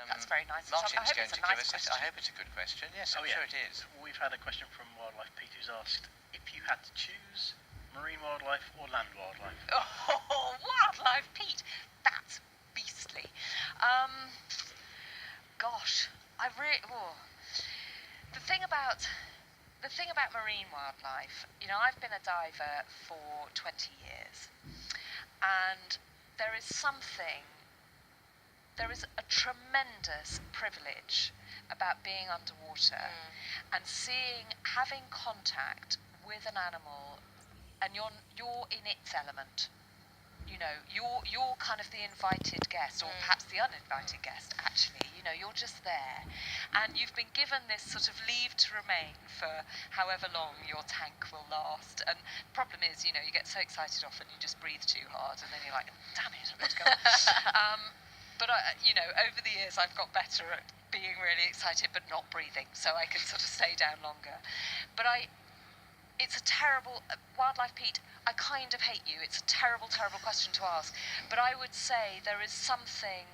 That's very nice. Martin's I hope going it's to a give nice us. question. I hope it's a good question. Yes, I'm sure it is. We've had a question from Wildlife Pete who's asked if you had to choose marine wildlife or land wildlife. Oh, Wildlife Pete, that's beastly. Gosh, the thing about marine wildlife, I've been a diver for 20 years, and there is a tremendous privilege about being underwater and having contact with an animal, and you're in its element. You're kind of the invited guest, or perhaps the uninvited guest, actually. You're just there. And you've been given this sort of leave to remain for however long your tank will last. And the problem is, you get so excited often you just breathe too hard, and then you're like, damn it, I've got to go on. But, over the years I've got better at being really excited but not breathing, so I can sort of stay down longer. But it's a terrible, Wildlife Pete, I kind of hate you. It's a terrible, terrible question to ask. But I would say there is something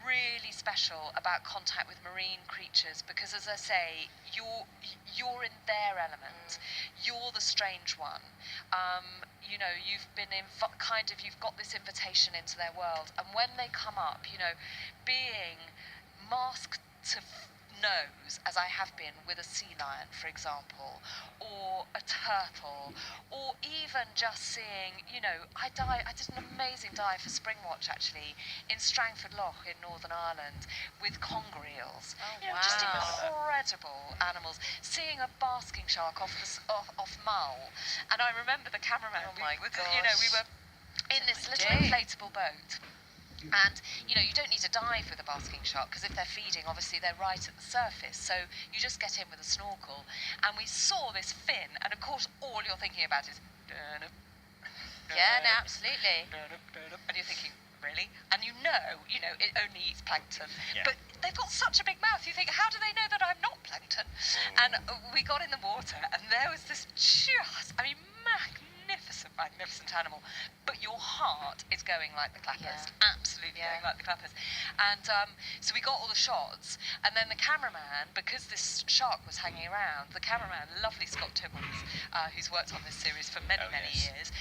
really special about contact with marine creatures, because, as I say, you're in their element. You're the strange one. You've been you've got this invitation into their world, and when they come up, being masked to nose, as I have been with a sea lion, for example, or a turtle, or even just seeing, I did an amazing dive for Springwatch, actually, in Strangford Lough in Northern Ireland with conger eels. Oh, wow. Just incredible animals. Seeing a basking shark off Mull, and I remember the cameraman. Oh my gosh. We were in this little inflatable boat. And, you don't need to dive with a basking shark, because if they're feeding, obviously they're right at the surface. So you just get in with a snorkel. And we saw this fin, and of course all you're thinking about is... Yeah, no, absolutely. And you're thinking, really? And it only eats plankton. Yeah. But they've got such a big mouth, you think, how do they know that I'm not plankton? And we got in the water, and there was this magnificent animal, but your heart is going like the clappers, absolutely going like the clappers. And so we got all the shots, and then the cameraman, because this shark was hanging around, lovely Scott Tibbles, who's worked on this series for many years,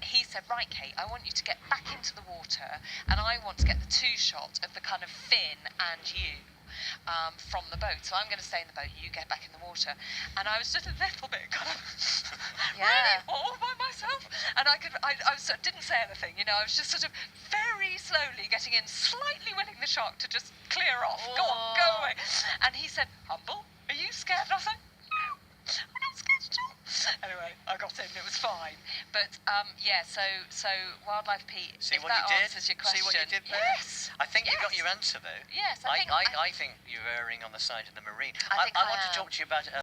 he said, right, Kate, I want you to get back into the water, and I want to get the two shot of the kind of fin and you from the boat. So I'm going to stay in the boat, you get back in the water. And I was just a little bit kind of really all by myself, and I didn't say anything, I was just sort of very slowly getting in, slightly willing the shark to just clear off. Go on, go away. And he said, Humble, are you scared? And I was like, no, I'm not scared at all. Anyway, I got in, it was fine. But so Wildlife Pete, See if what that you did? answers your question. See what you did there? Yes. I think you got your answer though. Yes, I think you're erring on the side of the marine. I want am. to talk to you about